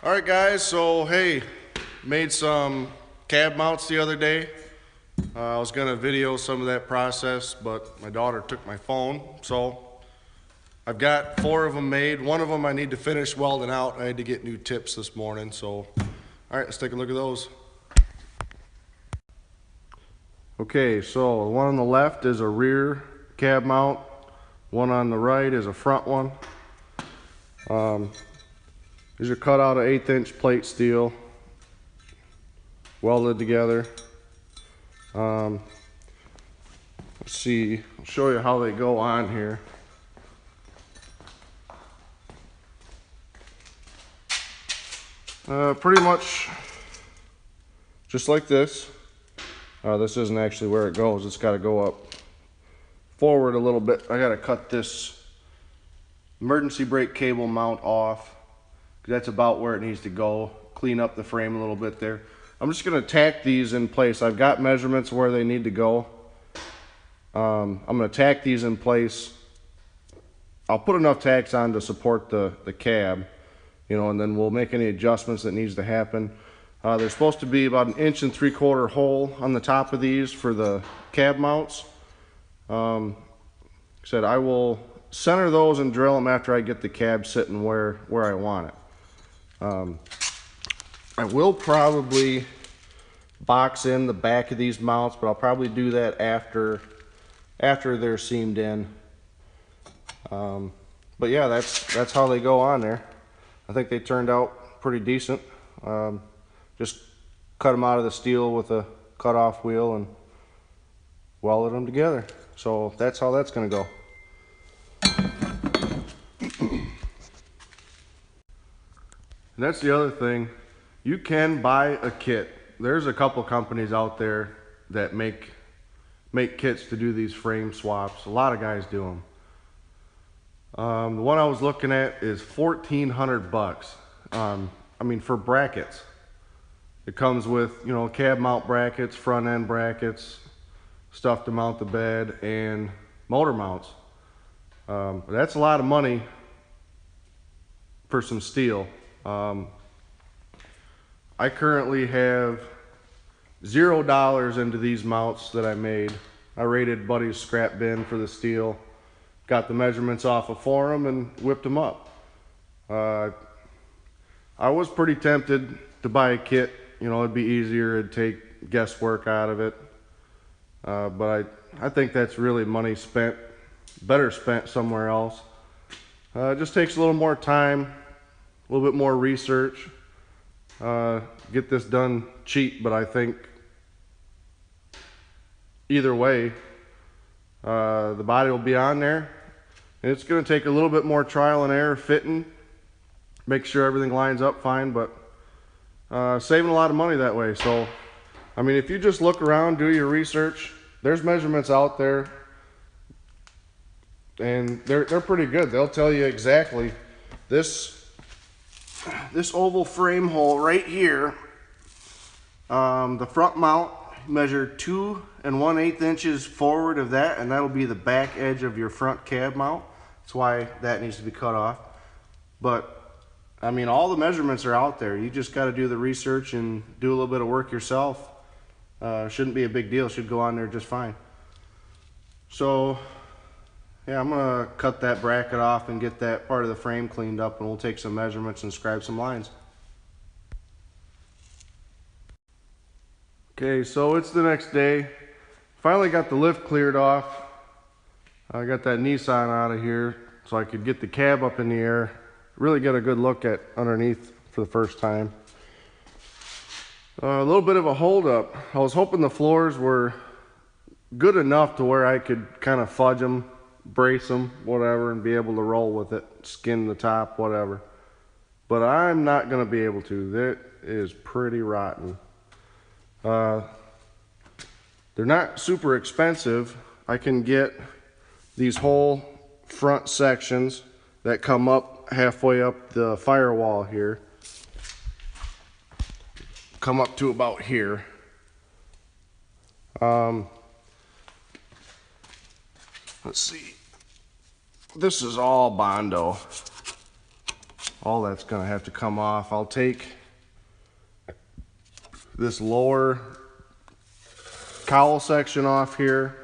All right, guys, so hey, made some cab mounts the other day. I was gonna video some of that process, but my daughter took my phone, so I've got 4 of them made. One of them I need to finish welding out. I had to get new tips this morning, so all right, let's take a look at those. Okay, so the one on the left is a rear cab mount. One on the right is a front one. These are cut out of 1/8" plate steel, welded together. Let's see, I'll show you how they go on here. Pretty much just like this. This isn't actually where it goes. It's got to go up forward a little bit. I got to cut this emergency brake cable mount off. That's about where it needs to go. Clean up the frame a little bit there. I'm just going to tack these in place. I've got measurements where they need to go. I'm going to tack these in place. I'll put enough tacks on to support the cab, you know, and then we'll make any adjustments that needs to happen. There's supposed to be about 1 3/4" hole on the top of these for the cab mounts. Like I said, I will center those and drill them after I get the cab sitting where I want it. I will probably box in the back of these mounts, but I'll probably do that after they're seamed in. But yeah, that's how they go on there. I think they turned out pretty decent. Just cut them out of the steel with a cut-off wheel and welded them together. So that's how that's going to go. And that's the other thing. You can buy a kit. There's a couple companies out there that make kits to do these frame swaps. A lot of guys do them. The one I was looking at is $1,400. I mean, for brackets. It comes with, you know, cab mount brackets, front end brackets, stuff to mount the bed, and motor mounts. That's a lot of money for some steel. I currently have $0 into these mounts that I made. I raided Buddy's scrap bin for the steel, got the measurements off of forum and whipped them up. I was pretty tempted to buy a kit. You know, it'd be easier, it'd take guesswork out of it. But I think that's really money spent, better spent somewhere else. It just takes a little more time, a little bit more research. Get this done cheap, but I think either way, the body will be on there. And it's going to take a little bit more trial and error fitting, make sure everything lines up fine, but saving a lot of money that way. So, I mean, if you just look around, do your research, there's measurements out there, and they're pretty good. They'll tell you exactly this oval frame hole right here, the front mount, measure 2 1/8 inches forward of that, and that'll be the back edge of your front cab mount. That's why that needs to be cut off. But I mean, all the measurements are out there. You just got to do the research and do a little bit of work yourself. Shouldn't be a big deal. Should go on there just fine. So yeah, I'm gonna cut that bracket off and get that part of the frame cleaned up, and we'll take some measurements and scribe some lines. Okay, so it's the next day. Finally got the lift cleared off. I got that Nissan out of here so I could get the cab up in the air, really get a good look at underneath for the first time. A little bit of a holdup. I was hoping the floors were good enough to where I could kind of fudge them, brace them, whatever, and be able to roll with it, skin the top, whatever. But I'm not going to be able to. That is pretty rotten. They're not super expensive. I can get these whole front sections that come up halfway up the firewall here, come up to about here. Let's see. This is all Bondo. all that's gonna have to come off. I'll take this lower cowl section off here,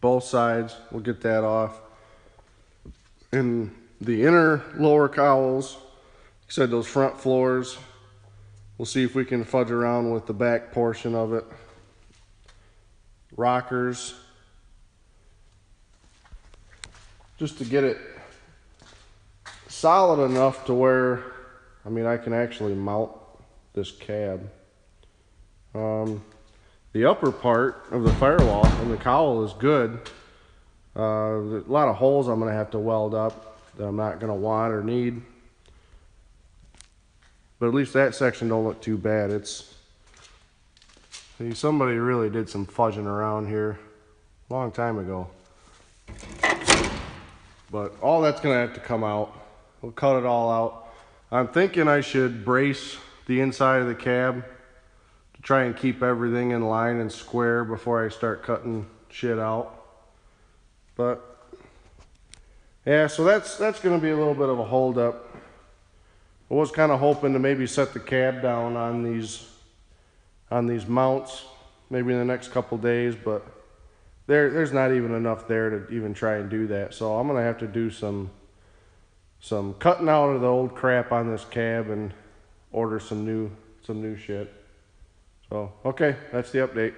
both sides. We'll get that off. And the inner lower cowls, like I said, those front floors, we'll see if we can fudge around with the back portion of it. Rockers, just to get it solid enough to where, I mean, I can actually mount this cab. The upper part of the firewall and the cowl is good. There's a lot of holes I'm going to have to weld up that I'm not going to want or need. But at least that section don't look too bad. See, somebody really did some fudging around here a long time ago. But all that's going to have to come out. We'll cut it all out. I'm thinking I should brace the inside of the cab to try and keep everything in line and square before I start cutting shit out. But yeah, so that's going to be a little bit of a hold up. I was kind of hoping to maybe set the cab down on these mounts maybe in the next couple days, but there's not even enough there to even try and do that. So I'm going to have to do some cutting out of the old crap on this cab and order some new shit. So okay, that's the update.